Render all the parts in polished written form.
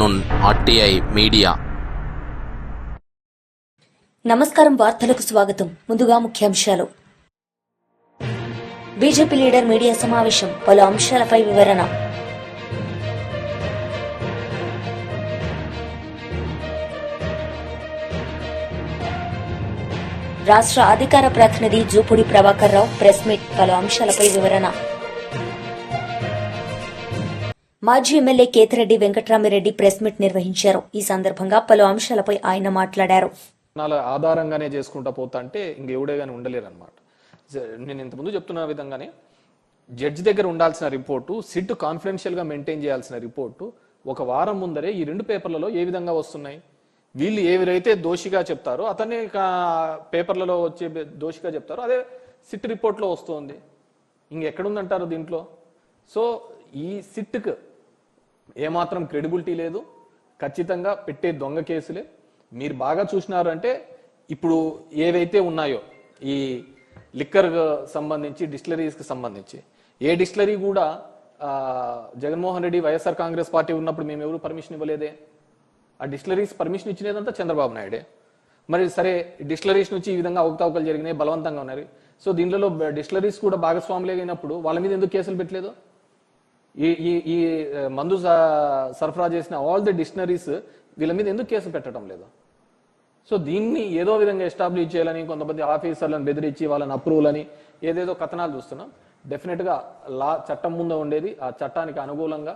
afternoon, RTI Media. నమస్కారం, వార్తలకు స్వాగతం. ముందుగా ముఖ్యాంశాలు. బీజేపీ లీడర్ మీడియా సమావేశం, పలు అంశాలపై వివరణ. రాష్ట్ర అధికార ప్రతినిధి జూపూడి ప్రభాకర్ రావు ప్రెస్ మీట్, పలు అంశాలపై వివరణ. మాజీ MLA Kethireddy Venkatramireddy press meet నిర్వహించారు. ఈ సందర్భంగా పలు అంశాలపై ఆయన మాట్లాడారు. ఆధారంగానే చేసుకుంటా పోతా అంటే ఇంకెవడే కానీ ఉండలేరు అనమాట. నేను ఇంతకుముందు చెప్తున్న విధంగానే జడ్జి దగ్గర ఉండాల్సిన రిపోర్టు, సిట్ కాన్ఫిడెన్షియల్గా మెయింటైన్ చేయాల్సిన రిపోర్టు ఒక వారం ముందరే ఈ రెండు పేపర్లలో ఏ విధంగా వస్తున్నాయి. వీళ్ళు ఎవరైతే దోషిగా చెప్తారో అతన్ని పేపర్లలో వచ్చే దోషిగా చెప్తారో అదే సిట్ రిపోర్ట్లో వస్తుంది. ఇంకెక్కడుందంటారు దీంట్లో? సో ఈ సిట్కు ఏమాత్రం క్రెడిబిలిటీ లేదు. ఖచ్చితంగా పెట్టే దొంగ కేసులే. మీరు బాగా చూసినారు అంటే ఇప్పుడు ఏవైతే ఉన్నాయో ఈ లిక్కర్ సంబంధించి, డిస్టిలరీస్కి సంబంధించి ఏ డిస్టిలరీ కూడా జగన్మోహన్ రెడ్డి వైఎస్ఆర్ కాంగ్రెస్ పార్టీ ఉన్నప్పుడు మేము ఎవరు పర్మిషన్ ఇవ్వలేదే. ఆ డిస్టిలరీస్ పర్మిషన్ ఇచ్చినదంతా చంద్రబాబు నాయుడే. మరి సరే, డిస్టిలరీస్ నుంచి ఈ విధంగా అవకతవకలు జరిగినాయి, బలవంతంగా ఉన్నారు. సో దీనిలో డిస్టిలరీస్ కూడా భాగస్వాములు అయినప్పుడు వాళ్ళ మీద ఎందుకు కేసులు పెట్టలేదు? ఈ మందు సరఫరా చేసిన ఆల్ ది డిస్టిలరీస్ వీళ్ళ మీద ఎందుకు కేసు పెట్టడం లేదు? సో దీన్ని ఏదో విధంగా ఎస్టాబ్లిష్ చేయాలని కొంతమంది ఆఫీసర్లను బెదిరించి వాళ్ళని అప్రూవల్ అని ఏదేదో కథనాలు చూస్తున్నాం. డెఫినెట్గా చట్టం ముందు ఉండేది, ఆ చట్టానికి అనుకూలంగా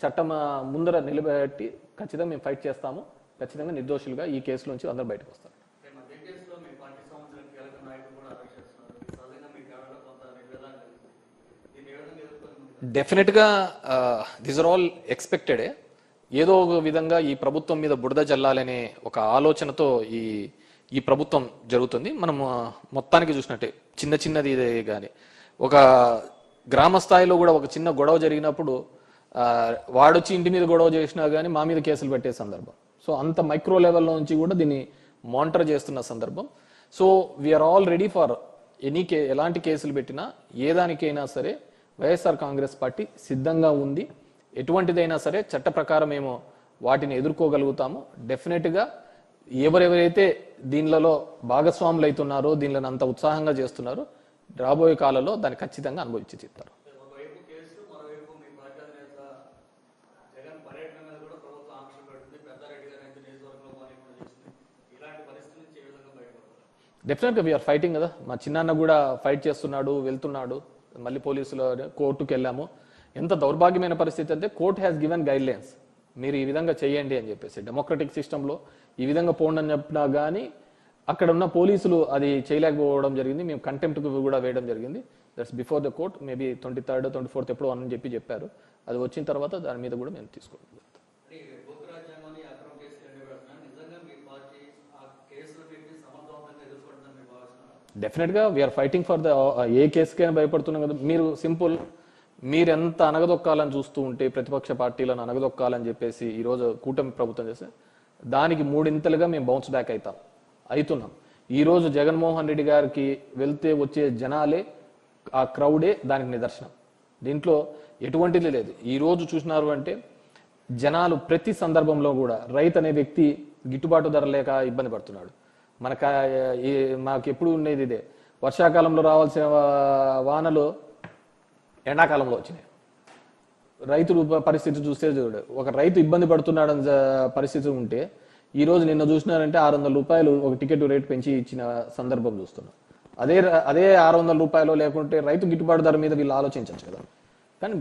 చట్టం ముందర నిలబెట్టి ఖచ్చితంగా మేము ఫైట్ చేస్తాము. ఖచ్చితంగా నిర్దోషులుగా ఈ కేసులోంచి అందరూ బయటకు వస్తారు. డెఫినెట్గా దిస్ ఆర్ ఆల్ ఎక్స్పెక్టెడే. ఏదో ఒక విధంగా ఈ ప్రభుత్వం మీద బురద జల్లాలనే ఒక ఆలోచనతో ఈ ప్రభుత్వం జరుగుతుంది. మనం మొత్తానికి చూసినట్టే చిన్న చిన్నది ఇదే కానీ ఒక గ్రామ స్థాయిలో కూడా ఒక చిన్న గొడవ జరిగినప్పుడు వాడొచ్చి ఇంటి మీద గొడవ చేసినా కానీ మా మీద కేసులు పెట్టే సందర్భం. సో అంత మైక్రో లెవెల్లో నుంచి కూడా దీన్ని మానిటర్ చేస్తున్న సందర్భం. So we're already for ఎలాంటి కేసులు పెట్టినా ఏ దానికైనా సరే వైఎస్ఆర్ కాంగ్రెస్ పార్టీ సిద్ధంగా ఉంది. ఎటువంటిదైనా సరే చట్ట ప్రకారం మేము వాటిని ఎదుర్కోగలుగుతాము. డెఫినెట్గా ఎవరెవరైతే దీనిలలో భాగస్వాములు అవుతున్నారో, దీనిలో అంత ఉత్సాహంగా చేస్తున్నారో, రాబోయే కాలంలో దాన్ని ఖచ్చితంగా అనుభవించి తీస్తారు. డెఫినెట్గా వీఆర్ ఫైటింగ్ కదా. మా చిన్నాన్న కూడా ఫైట్ చేస్తున్నాడు, వెళ్తున్నాడు. మళ్ళీ పోలీసులు కోర్టుకు వెళ్ళాము. ఎంత దౌర్భాగ్యమైన పరిస్థితి అంటే court has given guide lines, మీరు ఈ విధంగా చేయండి అని చెప్పేసి. డెమోక్రటిక్ సిస్టంలో ఈ విధంగా పోండి అని చెప్పినా కానీ అక్కడ ఉన్న పోలీసులు అది చేయలేకపోవడం జరిగింది. మేము కంటెంప్ట్కు కూడా వేయడం జరిగింది. That's before the court. Maybe 23rd, 24th ఎప్పుడో అని చెప్పారు. అది వచ్చిన తర్వాత దాని మీద కూడా మేము తీసుకోవాలి. డెఫినెట్గా వీఆర్ ఫైటింగ్ ఫర్ ద ఏ కేసుకైనా భయపడుతున్నాం కదా. మీరు సింపుల్, మీరెంత అనగదొక్కాలని చూస్తూ ఉంటే ప్రతిపక్ష పార్టీలను అనగదొక్కాలని చెప్పేసి ఈరోజు కూటమి ప్రభుత్వం చేస్తే దానికి మూడింతలుగా మేము బౌన్స్ బ్యాక్ అవుతున్నాం. ఈరోజు జగన్మోహన్ రెడ్డి గారికి వెళ్తే వచ్చే జనాలే, ఆ క్రౌడే దానికి నిదర్శనం. దీంట్లో ఎటువంటిది లేదు. ఈరోజు చూసినారు అంటే జనాలు ప్రతి సందర్భంలో కూడా రైతు అనే వ్యక్తి గిట్టుబాటు ధర లేక ఇబ్బంది పడుతున్నాడు. మాకు ఎప్పుడు ఉండేది ఇదే, వర్షాకాలంలో రావాల్సిన వానలు ఎండాకాలంలో వచ్చినాయి. రైతులు పరిస్థితి చూస్తే చూడు, ఒక రైతు ఇబ్బంది పడుతున్నాడని పరిస్థితి ఉంటే ఈరోజు నిన్న చూసినారంటే 600 రూపాయలు ఒక టికెట్ రేట్ పెంచి ఇచ్చిన సందర్భం చూస్తున్నాం. అదే 600 రూపాయలు లేకుంటే రైతు గిట్టుబాటు ధర మీద వీళ్ళు ఆలోచించవచ్చు కదా. కానీ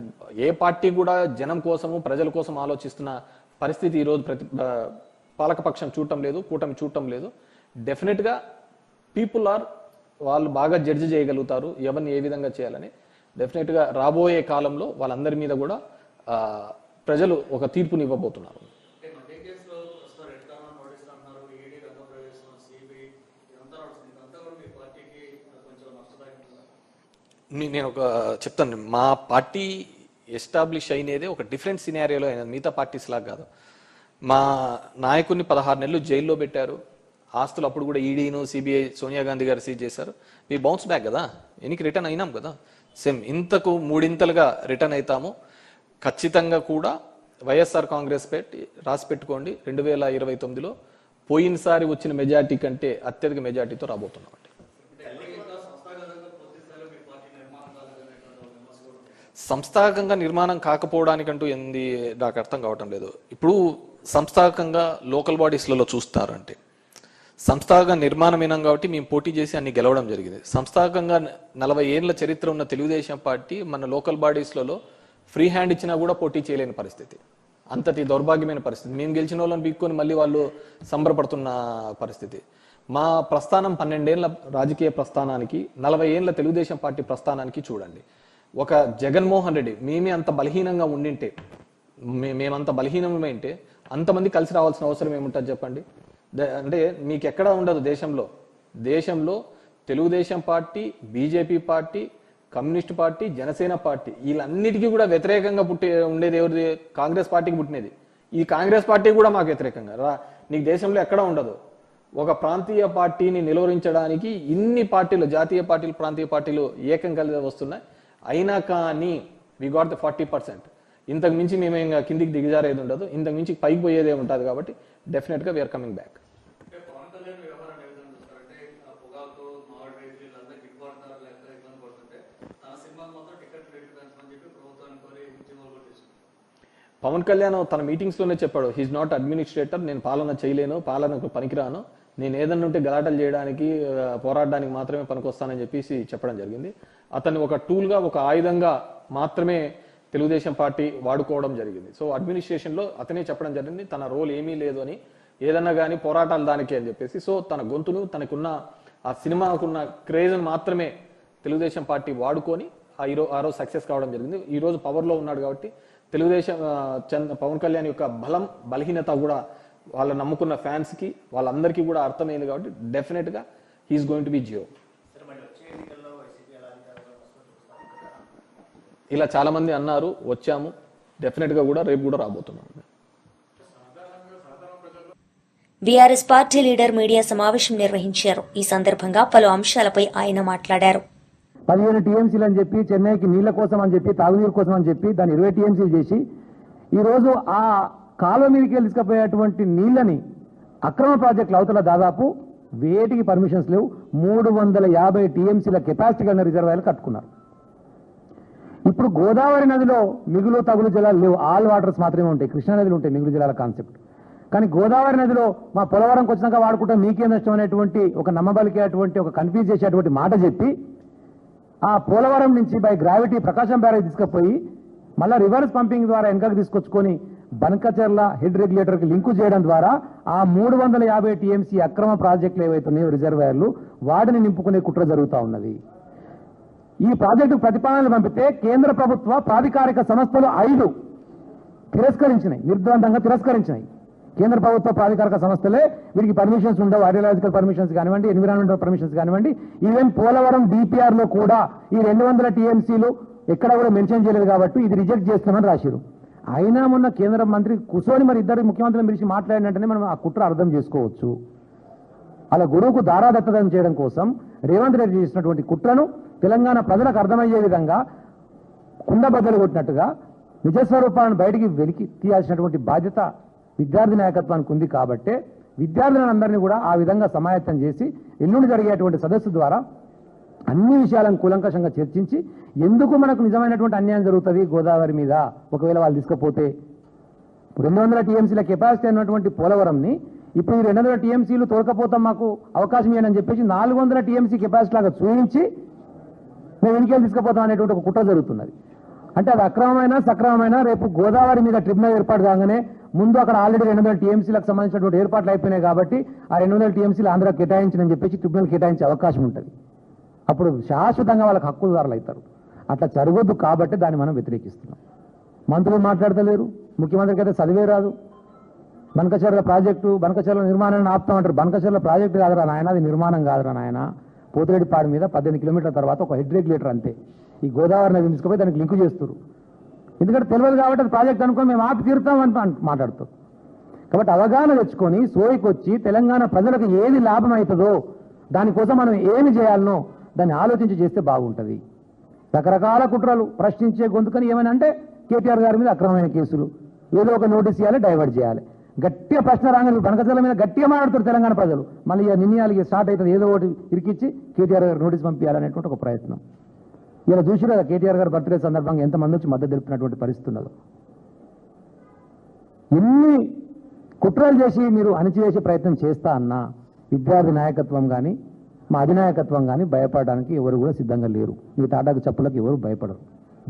ఏ పార్టీ కూడా జనం కోసము, ప్రజల కోసం ఆలోచిస్తున్న పరిస్థితి ఈరోజు పాలకపక్షం చూడటం లేదు, కూటమి చూడటం లేదు. డెఫినెట్గా వాళ్ళు బాగా జడ్జి చేయగలుగుతారు ఎవరిని ఏ విధంగా చేయాలని. డెఫినెట్గా రాబోయే కాలంలో వాళ్ళందరి మీద కూడా ప్రజలు ఒక తీర్పుని ఇవ్వబోతున్నారు. నేను చెప్తాను, మా పార్టీ ఎస్టాబ్లిష్ అయినదే ఒక డిఫరెంట్ సినారియోలో అయినది, మిగతా పార్టీస్ లాగా కాదు. మా నాయకుడిని 16 నెలలు జైల్లో పెట్టారు. ఆస్తులు అప్పుడు కూడా ఈడీను, సిబిఐ, సోనియా గాంధీ గారు సీజ్ చేశారు. మీ బౌన్స్ బ్యాక్ కదా, ఎన్నికి రిటర్న్ అయినాం కదా. సేమ్ ఇంతకు మూడింతలుగా రిటర్న్ అవుతాము. ఖచ్చితంగా కూడా వైఎస్ఆర్ కాంగ్రెస్ రాసి పెట్టుకోండి, 2029లో పోయినసారి వచ్చిన మెజార్టీ కంటే అత్యధిక మెజార్టీతో రాబోతున్నామండి. సంస్థాగతంగా నిర్మాణం కాకపోవడానికంటూ ఏంది నాకు అర్థం కావటం లేదు. ఇప్పుడు సంస్థాగతంగా లోకల్ బాడీస్లలో చూస్తారంటే సంస్థాగత నిర్మాణమైనాం కాబట్టి మేము పోటీ చేసి అన్ని గెలవడం జరిగింది. సంస్థాగతంగా 40 ఏళ్ల చరిత్ర ఉన్న తెలుగుదేశం పార్టీ మన లోకల్ బాడీస్లలో ఫ్రీ హ్యాండ్ ఇచ్చినా కూడా పోటీ చేయలేని పరిస్థితి, అంతటి దౌర్భాగ్యమైన పరిస్థితి. మేము గెలిచిన వాళ్ళని బీక్కొని మళ్ళీ వాళ్ళు సంబరపడుతున్న పరిస్థితి. మా ప్రస్థానం 12 ఏళ్ల రాజకీయ ప్రస్థానానికి 40 ఏళ్ల తెలుగుదేశం పార్టీ ప్రస్థానానికి చూడండి. ఒక జగన్మోహన్ రెడ్డి మేమే అంత బలహీనంగా ఉండింటే, మేమంత బలహీనమైంటే అంతమంది కలిసి రావాల్సిన అవసరం ఏముంటుంది చెప్పండి? అంటే మీకు ఎక్కడా ఉండదు దేశంలో Telugu Desam party, BJP party, communist party, Jana Sena party వీళ్ళన్నిటికీ కూడా వ్యతిరేకంగా ఉండేది ఎవరిది? కాంగ్రెస్ పార్టీకి పుట్టినది. ఈ కాంగ్రెస్ పార్టీ కూడా మాకు వ్యతిరేకంగా నీకు దేశంలో ఎక్కడా ఉండదు. ఒక ప్రాంతీయ పార్టీని నిలువరించడానికి ఇన్ని పార్టీలు, జాతీయ పార్టీలు, ప్రాంతీయ పార్టీలు ఏకం కలిసి వస్తున్నాయి. అయినా కానీ వి గాట్ ద 40%. ఇంతకు మించి మేము ఇంకా కిందికి దిగజారేది ఉండదు, ఇంతకు మించి పైకి పోయేదే ఉంటుంది. కాబట్టి డెఫినెట్ గా we're coming back. Pawan Kalyan తన మీటింగ్స్ లోనే చెప్పాడు, హీఈస్ నాట్ అడ్మినిస్ట్రేటర్, నేను పాలన చేయలేను, పాలనకు పనికిరాను, నేను ఏదన్నా ఉంటే గలాటలు చేయడానికి, పోరాడడానికి మాత్రమే పనికొస్తానని చెప్పేసి చెప్పడం జరిగింది. అతన్ని ఒక టూల్ గా, ఒక ఆయుధంగా మాత్రమే తెలుగుదేశం పార్టీ వాడుకోవడం జరిగింది. సో అడ్మినిస్ట్రేషన్ లో అతనే చెప్పడం జరిగింది తన రోల్ ఏమీ లేదు అని, ఏదన్నా కానీ పోరాటాలు దానికే అని చెప్పేసి. సో తన గొంతును, తనకున్న ఆ సినిమాకున్న క్రేజ్ మాత్రమే తెలుగుదేశం పార్టీ వాడుకొని ఆ రోజు సక్సెస్ కావడం జరిగింది. ఈ రోజు పవర్ లో ఉన్నాడు కాబట్టి తెలుగుదేశం పవన్ కళ్యాణ్ యొక్క బలం, బలహీనత కూడా వాళ్ళ నమ్ముకున్న ఫ్యాన్స్ కి, వాళ్ళందరికీ కూడా అర్థమైంది. కాబట్టి డెఫినెట్ గా he's going to be zero. ఇలా చాలా మంది అన్నారు, వచ్చాము, డెఫినెట్ గా కూడా రేపు కూడా రాబోతున్నాం. బీఆర్ఎస్ పార్టీ లీడర్ మీడియా సమావేశం నిర్వహించారు. ఈ సందర్భంగా పలు అంశాలపై ఆయన మాట్లాడారు. 15 టీఎంసీలు అని చెప్పి, చెన్నైకి నీళ్ల కోసం అని చెప్పి, తాగునీరు కోసం అని చెప్పి దాన్ని 20 టీఎంసీలు చేసి ఈరోజు ఆ కాలువ మీదకి తీసుకుపోయేటువంటి నీళ్లని అక్రమ ప్రాజెక్టులు అవతల దాదాపు వేటికి పర్మిషన్స్ లేవు. 350 టీఎంసీల కెపాసిటీ కలిగిన రిజర్వాయర్లు కట్టుకున్నారు. ఇప్పుడు గోదావరి నదిలో మిగులు తగులు జలాలు లేవు, ఆల్ వాటర్స్ మాత్రమే ఉంటాయి. కృష్ణా నదిలో ఉంటాయి మిగులు జలాల కాన్సెప్ట్. కానీ గోదావరి నదిలో మా పోలవరంకి వచ్చినాక వాడుకుంటే మీకే నష్టం అనేటువంటి ఒక నమ్మబలికేటువంటి, ఒక కన్ఫ్యూజ్ చేసేటువంటి మాట చెప్పి ఆ పోలవరం నుంచి బై గ్రావిటీ ప్రకాశం బ్యారేజ్ తీసుకుపోయి మళ్ళా రివర్స్ పంపింగ్ ద్వారా వెనకకు తీసుకొచ్చుకొని బనకచెర్ల హెడ్ రెగ్యులేటర్కి లింకు చేయడం ద్వారా ఆ 350 టీఎంసీ అక్రమ ప్రాజెక్టులు ఏవైతున్నాయో రిజర్వాయర్లు వాటిని నింపుకునే కుట్ర జరుగుతూ ఉన్నది. ఈ ప్రాజెక్టు ప్రతిపాదనలు పంపితే కేంద్ర ప్రభుత్వ ప్రాధికారిక సంస్థలు 5 తిరస్కరించినాయి, నిర్ద్వందంగా తిరస్కరించినాయి. కేంద్ర ప్రభుత్వ ప్రాధికారిక సంస్థలే వీరికి పర్మిషన్స్ ఉండవు, ఆర్డియాలజికల్ పర్మిషన్స్ కానివ్వండి, ఎన్విరాన్మెంటల్ పర్మిషన్స్ కానివ్వండి. ఈవెన్ పోలవరం డిపిఆర్ లో కూడా ఈ 200 టీఎంసీలు ఎక్కడ కూడా మెన్షన్ చేయలేదు కాబట్టి ఇది రిజెక్ట్ చేస్తామని రాశారు. అయినా మొన్న కేంద్ర మంత్రి కూర్చొని మరి ఇద్దరు ముఖ్యమంత్రులను పిలిచి మాట్లాడినట్టనే మనం ఆ కుట్ర అర్థం చేసుకోవచ్చు. అలా గురువుకు దారాదత్తదం చేయడం కోసం రేవంత్ రెడ్డి చేసినటువంటి కుట్రను తెలంగాణ ప్రజలకు అర్థమయ్యే విధంగా కుండబద్దలు కొట్టినట్టుగా నిజస్వరూపాలను బయటికి వెలికి తీయాల్సినటువంటి బాధ్యత విద్యార్థి నాయకత్వానికి ఉంది. కాబట్టే విద్యార్థులందరినీ కూడా ఆ విధంగా సమాయత్తం చేసి ఎల్లుండి జరిగేటువంటి సదస్సు ద్వారా అన్ని విషయాలను కూలంకషంగా చర్చించి ఎందుకు మనకు నిజమైనటువంటి అన్యాయం జరుగుతుంది గోదావరి మీద ఒకవేళ వాళ్ళు తీసుకపోతే 200 టీఎంసీల కెపాసిటీ అన్నటువంటి పోలవరంని ఇప్పుడు ఈ 200 టీఎంసీలు తోడకపోతాం మాకు అవకాశం ఇవ్వని చెప్పేసి 400 టీఎంసీ కెపాసిటీ లాగా చూపించి మేము ఎన్నికలు తీసుకుపోతాం అనేటువంటి ఒక కుట్ర జరుగుతున్నది. అంటే అది అక్రమమైన సక్రమమైన రేపు గోదావరి మీద ట్రిబ్యునల్ ఏర్పాటు కాగానే ముందు అక్కడ ఆల్రెడీ 200 టీఎంసీలకు సంబంధించినటువంటి ఏర్పాట్లు అయిపోయినాయి కాబట్టి ఆ 200 టీఎంసీలు ఆంధ్ర కేటాయించని చెప్పేసి ట్రిబ్యునల్ కేటాయించే అవకాశం ఉంటుంది. అప్పుడు శాశ్వతంగా వాళ్ళకి హక్కుదారులు అవుతారు. అట్లా జరగొద్దు కాబట్టి దాన్ని మనం వ్యతిరేకిస్తున్నాం. మంత్రులు మాట్లాడతలేరు, ముఖ్యమంత్రికి అయితే చదివే రాదు. బనకచెర్ల ప్రాజెక్టు, బనకచెర్ల నిర్మాణాన్ని ఆపుతామంటారు. బనకచెర్ల ప్రాజెక్టు కాదురా నాయన, అది నిర్మాణం కాదురా నాయన. పోతిరెడ్డిపాడు మీద 18 కిలోమీటర్ల తర్వాత ఒక హెడ్ రెగ్యులేటర్ అంతే. ఈ గోదావరి నది తీసుకుపోయి దానికి లింకు చేస్తారు. ఎందుకంటే తెలియదు కాబట్టి అది ప్రాజెక్ట్ అనుకుని మేము ఆపి తీరుతాం అని మాట్లాడుతాం. కాబట్టి అవగాహన తెచ్చుకొని సోయికొచ్చి తెలంగాణ ప్రజలకు ఏది లాభం అవుతుందో దానికోసం మనం ఏమి చేయాలనో దాన్ని ఆలోచించి చేస్తే బాగుంటుంది. రకరకాల కుట్రలు ప్రశ్నించే గొంతుకని ఏమైనా అంటే కేటీఆర్ గారి మీద అక్రమమైన కేసులు, ఏదో ఒక నోటీస్ ఇవ్వాలి, డైవర్ట్ చేయాలి. గట్టిగా ప్రశ్న రాగానే బనకచర్ల మీద గట్టిగా మాట్లాడుతారు తెలంగాణ ప్రజలు. మళ్ళీ నిర్ణయాలకి స్టార్ట్ అవుతుంది, ఏదో ఒకటి ఇరికిచ్చి కేటీఆర్ గారు నోటీస్ పంపించాలనేటువంటి ఒక ప్రయత్నం. ఇలా చూసి కదా కేటీఆర్ గారు బర్త్డే సందర్భంగా ఎంతమంది వచ్చి మద్దతు తెలుపుతున్నటువంటి పరిస్థితి ఉన్నదో. ఎన్ని కుట్రలు చేసి మీరు అణిచివేసే ప్రయత్నం చేస్తా అన్నా విద్యార్థి నాయకత్వం కానీ మా అధినాయకత్వం కానీ భయపడడానికి ఎవరు కూడా సిద్ధంగా లేరు. మీ తాటాకు చెప్పులకు ఎవరు భయపడరు.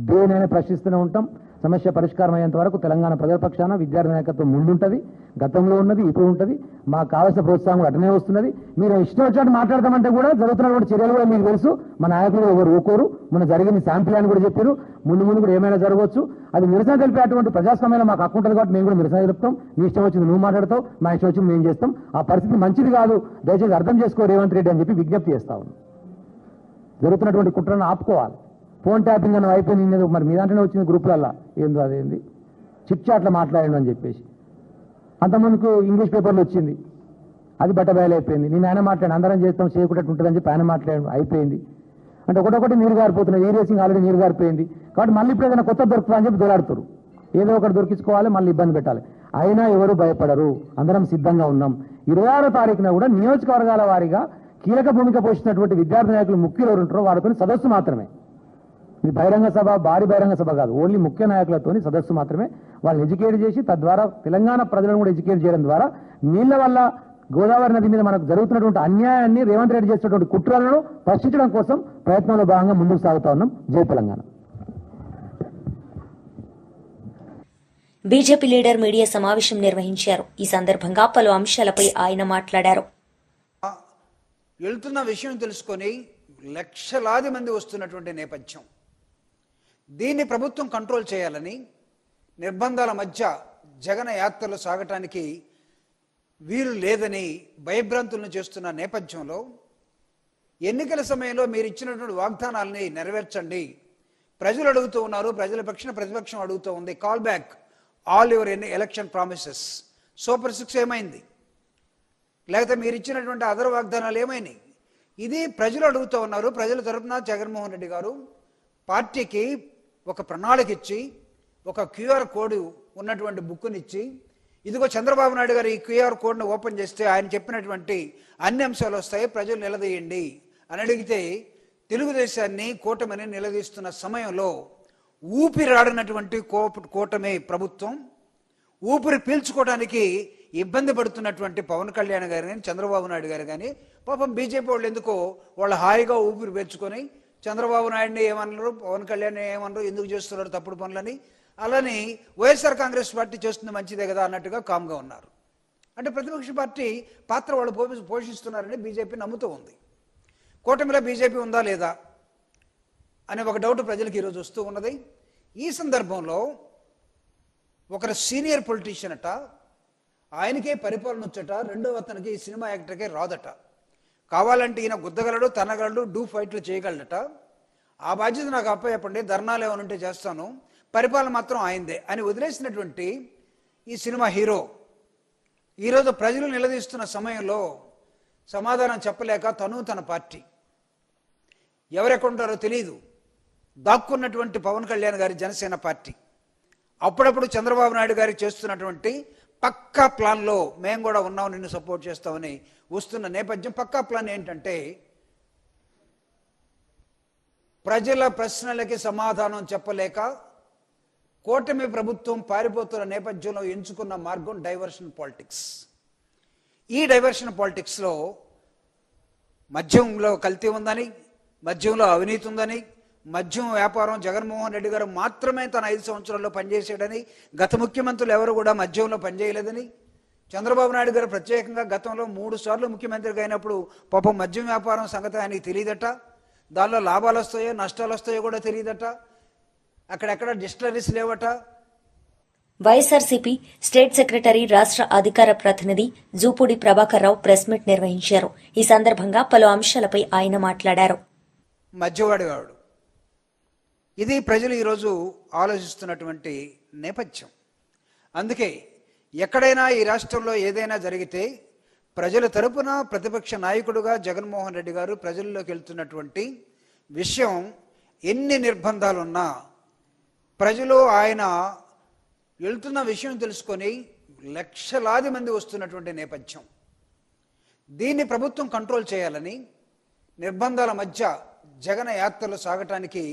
దేనైనా ప్రశ్నిస్తూనే ఉంటాం. సమస్య పరిష్కారం అయ్యేంత వరకు తెలంగాణ ప్రజల పక్షాన విద్యార్థి నాయకత్వం ముందుంటుంది, గతంలో ఉన్నది, ఇప్పుడు ఉంటుంది. మాకు కావాల్సిన ప్రోత్సాహం కూడా అటనే వస్తున్నది. మీరు ఇష్టం వచ్చినట్టు మాట్లాడతామంటే కూడా జరుగుతున్నటువంటి చర్యలు కూడా మీకు తెలుసు. మా నాయకులు ఎవరు ఊకోరు. మొన్న జరిగిన శాంపిల్ అని కూడా చెప్పారు. ముందు ముందు కూడా ఏమైనా జరగవచ్చు. అది నిరసన తెలిపేటువంటి ప్రజాస్వామ్యంలో మాకు హక్కు ఉంటుంది కాబట్టి మేము కూడా నిరసన తెలుపుతాం. నీ ఇష్టం వచ్చింది నువ్వు మాట్లాడతావు, మా ఇష్టం వచ్చింది మేము చేస్తాం. ఆ పరిస్థితి మంచిది కాదు, దయచేసి అర్థం చేసుకో రేవంత్ రెడ్డి అని చెప్పి విజ్ఞప్తి చేస్తా ఉన్నాం. జరుగుతున్నటువంటి కుట్రను ఆపుకోవాలి. ఫోన్ ట్యాపింగ్ అని అయిపోయింది, మరి మీ దాంట్లోనే వచ్చింది గ్రూపులల్లా. ఏందో అదేంది చిట్ చాట్లో మాట్లాడండి అని చెప్పేసి. అంతమందికి ఇంగ్లీష్ పేపర్లు వచ్చింది, అది బట్టబయలైపోయింది. నేను ఆయన మాట్లాడి అందరం చేస్తాం చేయకుండా ఉంటుందని చెప్పి ఆయన మాట్లాడి అయిపోయింది. అంటే ఒకటొకటి నీరు గారిపోతున్నాయి. ఏ రేసింగ్ ఆల్రెడీ నీరు గారిపోయింది కాబట్టి మళ్ళీ ఇప్పుడు ఏదైనా కొత్త దొరుకుతుందా అని చెప్పి దొరాడుతారు. ఏదో ఒకటి దొరికించుకోవాలి, మళ్ళీ ఇబ్బంది పెట్టాలి. అయినా ఎవరు భయపడరు, అందరం సిద్ధంగా ఉన్నాం. 26వ తారీఖున కూడా నియోజకవర్గాల వారీగా కీలక భూమిక పోషించినటువంటి విద్యార్థి నాయకులు ముఖ్యులు ఎవరు ఉంటారో వారితో సదస్సు మాత్రమే. ఇది బహిరంగ సభ, భారీ బహిరంగ సభ కాదు. ఓన్లీ ముఖ్య నాయకులతోని సదస్సు మాత్రమే. వాళ్ళని ఎడ్యుకేట్ చేసి తద్వారా తెలంగాణ ప్రజలను కూడా ఎడ్యుకేట్ చేయడం ద్వారా నీళ్ల వల్ల గోదావరి నది మీద మనకు జరుగుతున్నటువంటి అన్యాయాన్ని రేవంత్ రెడ్డి చేసినటువంటి కుట్రలను ప్రశ్నించడం కోసం ప్రయత్నంలో భాగంగా ముందుకు సాగుతా ఉన్నాం. జై తెలంగాణ. బీజేపీ లీడర్ మీడియా సమావేశం నిర్వహించారు. ఈ సందర్భంగా పలు అంశాలపై ఆయన మాట్లాడారు. వెళ్తున్న విషయం తెలుసుకొని లక్షలాది మంది వస్తున్నటువంటి నేపథ్యం, దీన్ని ప్రభుత్వం కంట్రోల్ చేయాలని నిర్బంధాల మధ్య జగన్ యాత్రలు సాగటానికి వీలు లేదని భయభ్రాంతులను చేస్తున్న నేపథ్యంలో ఎన్నికల సమయంలో మీరు ఇచ్చినటువంటి వాగ్దానాలని నెరవేర్చండి. ప్రజలు అడుగుతూ ఉన్నారు, ప్రజల పక్షాన ప్రతిపక్షం అడుగుతూ ఉంది. Call back all your election promises. Super 6 ఏమైంది? లేకపోతే మీరు ఇచ్చినటువంటి అదర్ వాగ్దానాలు ఏమైనాయి? ఇది ప్రజలు అడుగుతూ ఉన్నారు. ప్రజల తరఫున జగన్మోహన్ రెడ్డి గారు పార్టీకి ఒక ప్రణాళిక ఇచ్చి, ఒక క్యూఆర్ కోడ్ ఉన్నటువంటి బుక్నిచ్చి, ఇదిగో చంద్రబాబు నాయుడు గారు ఈ క్యూఆర్ కోడ్ను ఓపెన్ చేస్తే ఆయన చెప్పినటువంటి అన్ని అంశాలు వస్తాయి, ప్రజలు నిలదీయండి అని అడిగితే తెలుగుదేశాన్ని కూటమిని నిలదీస్తున్న సమయంలో ఊపిరాడినటువంటి కూటమి ప్రభుత్వం, ఊపిరి పీల్చుకోవడానికి ఇబ్బంది పడుతున్నటువంటి పవన్ కళ్యాణ్ గారు కానీ చంద్రబాబు నాయుడు గారు కానీ పాపం బీజేపీ వాళ్ళు ఎందుకో వాళ్ళు హాయిగా ఊపిరి పీల్చుకొని చంద్రబాబు నాయుడిని ఏమన్నారు, పవన్ కళ్యాణ్ ఏమన్నారు, ఎందుకు చేస్తున్నారు తప్పుడు పనులని, అలాని వైఎస్ఆర్ కాంగ్రెస్ పార్టీ చేస్తుంది మంచిదే కదా అన్నట్టుగా కామ్గా ఉన్నారు. అంటే ప్రతిపక్ష పార్టీ పాత్ర వాళ్ళు పోషిస్తున్నారని బీజేపీ నమ్ముతూ ఉంది. కూటమిలో బీజేపీ ఉందా లేదా అనే ఒక డౌట్ ప్రజలకు ఈరోజు వస్తూ ఉన్నది. ఈ సందర్భంలో ఒకరు సీనియర్ పొలిటీషియన్ అట, ఆయనకే పరిపాలన వచ్చట, రెండో అతనికి ఈ సినిమా యాక్టర్కే రాదట. కావాలంటే ఈయన గుద్దగలడు, తనగలడు, డూ ఫైట్లు చేయగలడట. ఆ బాధ్యత నాకు అప్పచెప్పండి, ధర్నాలు ఏమైనా ఉంటే చేస్తాను, పరిపాలన మాత్రం ఆయనదే అని వదిలేసినటువంటి ఈ సినిమా హీరో ఈరోజు ప్రజలు నిలదీస్తున్న సమయంలో సమాధానం చెప్పలేక తన పార్టీ ఎవరెక్కడుంటారో తెలియదు దాక్కున్నటువంటి పవన్ కళ్యాణ్ గారి జనసేన పార్టీ అప్పుడప్పుడు చంద్రబాబు నాయుడు గారికి చేస్తున్నటువంటి పక్కా ప్లాన్లో మేము కూడా ఉన్నాం, నిన్ను సపోర్ట్ చేస్తామని వస్తున్న నేపథ్యం. పక్కా ప్లాన్ ఏంటంటే ప్రజల ప్రశ్నలకి సమాధానం చెప్పలేక కూటమి ప్రభుత్వం పారిపోతున్న నేపథ్యంలో ఎంచుకున్న మార్గం డైవర్షన్ పాలిటిక్స్. ఈ డైవర్షన్ పాలిటిక్స్లో మద్యంలో కల్తీ ఉందని, మద్యంలో అవినీతి ఉందని, మద్యం వ్యాపారం జగన్మోహన్ రెడ్డి గారు మాత్రమే తన 5 సంవత్సరాల్లో పనిచేసాడని, గత ముఖ్యమంత్రులు ఎవరు కూడా మద్యంలో పనిచేయలేదని, చంద్రబాబు నాయుడు గారు ప్రత్యేకంగా గతంలో 3 సార్లు ముఖ్యమంత్రిగా అయినప్పుడు పాపం మద్యం వ్యాపారం సంగతి ఆయనకి తెలియదట, దానిలో లాభాలు వస్తాయో నష్టాలు వస్తాయో కూడా తెలియదట, అక్కడెక్కడ డిస్టిలరీస్ లేవట. వైఎస్ఆర్సీపీ స్టేట్ సెక్రటరీ రాష్ట్ర అధికార ప్రతినిధి జూపూడి ప్రభాకర్ రావు ప్రెస్ మీట్ నిర్వహించారు. ఈ సందర్భంగా పలు అంశాలపై ఆయన మాట్లాడారు. మధ్యవాడిగాడు, ఇది ప్రజలు ఈరోజు ఆలోచిస్తున్నటువంటి నేపథ్యం. అందుకే ఎక్కడైనా ఈ రాష్ట్రంలో ఏదైనా జరిగితే ప్రజల తరపున ప్రతిపక్ష నాయకుడుగా జగన్మోహన్ రెడ్డి గారు ప్రజల్లోకి వెళ్తున్నటువంటి విషయం, ఎన్ని నిర్బంధాలున్నా ప్రజలు ఆయన వెళ్తున్న విషయం తెలుసుకొని లక్షలాది మంది వస్తున్నటువంటి నేపథ్యం. దీన్ని ప్రభుత్వం కంట్రోల్ చేయాలని, నిర్బంధాల మధ్య జగన్ యాత్రలు సాగటానికి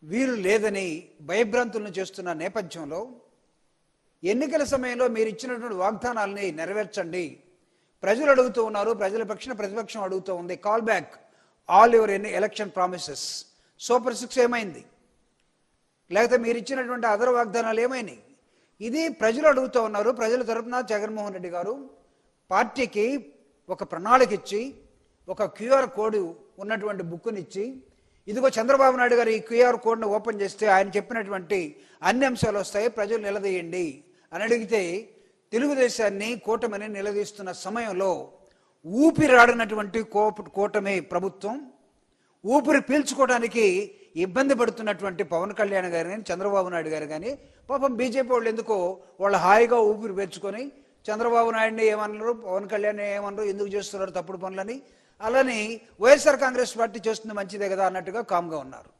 వీలు లేదని భయభ్రాంతులను చేస్తున్న నేపథ్యంలో ఎన్నికల సమయంలో మీరు ఇచ్చినటువంటి వాగ్దానాలని నెరవేర్చండి. ప్రజలు అడుగుతూ ఉన్నారు, ప్రజల పక్షాన ప్రతిపక్షం అడుగుతూ ఉంది. Call back all your election promises. Super 6 ఏమైంది? లేకపోతే మీరు ఇచ్చినటువంటి అదర్ వాగ్దానాలు ఏమైనాయి? ఇది ప్రజలు అడుగుతూ ఉన్నారు. ప్రజల తరపున జగన్మోహన్ రెడ్డి గారు పార్టీకి ఒక ప్రణాళిక ఇచ్చి, ఒక క్యూఆర్ కోడ్ ఉన్నటువంటి బుక్నిచ్చి, ఇదిగో చంద్రబాబు నాయుడు గారు ఈ క్యూఆర్ కోడ్ను ఓపెన్ చేస్తే ఆయన చెప్పినటువంటి అన్ని అంశాలు వస్తాయి, ప్రజలు నిలదీయండి అని అడిగితే తెలుగుదేశాన్ని, కూటమిని నిలదీస్తున్న సమయంలో ఊపిరాడినటువంటి కూటమి ప్రభుత్వం, ఊపిరి పీల్చుకోవడానికి ఇబ్బంది పడుతున్నటువంటి పవన్ కళ్యాణ్ గారు కానీ, చంద్రబాబు నాయుడు గారు కానీ, పాపం బీజేపీ వాళ్ళు ఎందుకో వాళ్ళు హాయిగా ఊపిరి పీల్చుకొని చంద్రబాబు నాయుడిని ఏమన్నారు, పవన్ కళ్యాణ్ ఏమన్నారు, ఎందుకు చేస్తున్నారు తప్పుడు పనులని, అలాని వైఎస్ఆర్ కాంగ్రెస్ పార్టీ చేస్తుంది మంచిదే కదా అన్నట్టుగా కామ్గా ఉన్నారు.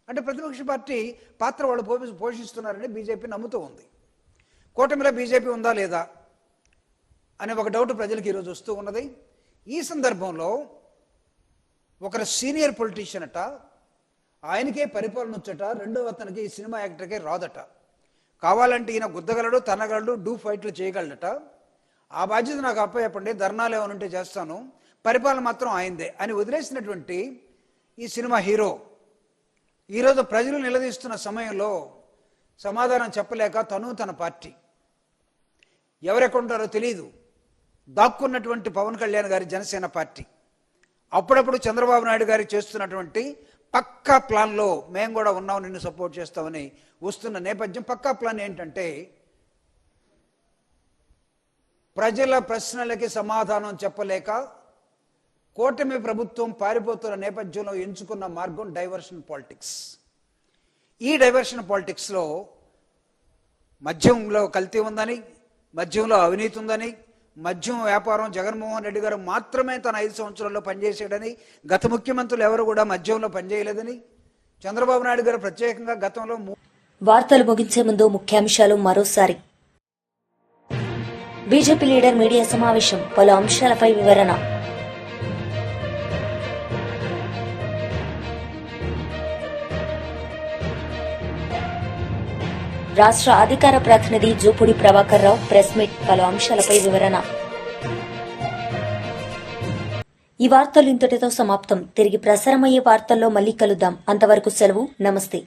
అంటే ప్రతిపక్ష పార్టీ పాత్ర వాళ్ళు పోషిస్తున్నారని బీజేపీ నమ్ముతూ ఉంది. కూటమిలో బీజేపీ ఉందా లేదా అనే ఒక డౌట్ ప్రజలకు ఈరోజు వస్తూ ఉన్నది. ఈ సందర్భంలో ఒకరు సీనియర్ పొలిటీషియన్ అట, ఆయనకే పరిపాలన వచ్చట, రెండో అతనికి ఈ సినిమా యాక్టర్కే రాదట. కావాలంటే ఈయన గుద్దగలడు, తనగలడు, డూ ఫైట్లు చేయగలడట. ఆ బాధ్యత నాకు అప్పచెప్పండి, ధర్నాలు ఏమైనా ఉంటే చేస్తాను, పరిపాలన మాత్రం ఆయనదే అని వదిలేసినటువంటి ఈ సినిమా హీరో ఈరోజు ప్రజలు నిలదీస్తున్న సమయంలో సమాధానం చెప్పలేక తన పార్టీ ఎవరెక్కడుంటారో తెలియదు దాక్కున్నటువంటి పవన్ కళ్యాణ్ గారి జనసేన పార్టీ అప్పుడప్పుడు చంద్రబాబు నాయుడు గారికి చేస్తున్నటువంటి పక్కా ప్లాన్లో మేము కూడా ఉన్నాం, నిన్ను సపోర్ట్ చేస్తామని వస్తున్న నేపథ్యం. పక్కా ప్లాన్ ఏంటంటే ప్రజల ప్రశ్నలకి సమాధానం చెప్పలేక కూటమి ప్రభుత్వం పారిపోతున్న నేపథ్యంలో ఎంచుకున్న మార్గం డైవర్షన్ పాలిటిక్స్. ఈ డైవర్షన్ పాలిటిక్స్లో మద్యంలో కల్తీ ఉందని, మద్యంలో అవినీతి ఉందని, మద్యం వ్యాపారం జగన్మోహన్ రెడ్డి గారు మాత్రమే తన 5 సంవత్సరాల్లో పనిచేసాడని, గత ముఖ్యమంత్రులు ఎవరు కూడా మద్యంలో పనిచేయలేదని, చంద్రబాబు నాయుడు గారు ప్రత్యేకంగా గతంలో వార్తలు ముగించే ముందు ముఖ్యాంశాలు మరోసారి. బీజేపీ లీడర్ మీడియా సమావేశం, పలు అంశాలపై వివరణ. రాష్ట్ర అధికార ప్రతినిధి జూపూడి ప్రభాకర్ రావు ప్రెస్ మీట్, పలు అంశాలపై వివరణ. ఈ వార్తలు ఇంతటితో సమాప్తం. తిరిగి ప్రసారమయ్యే వార్తల్లో మళ్లీ కలుద్దాం. అంతవరకు సెలవు. నమస్తే.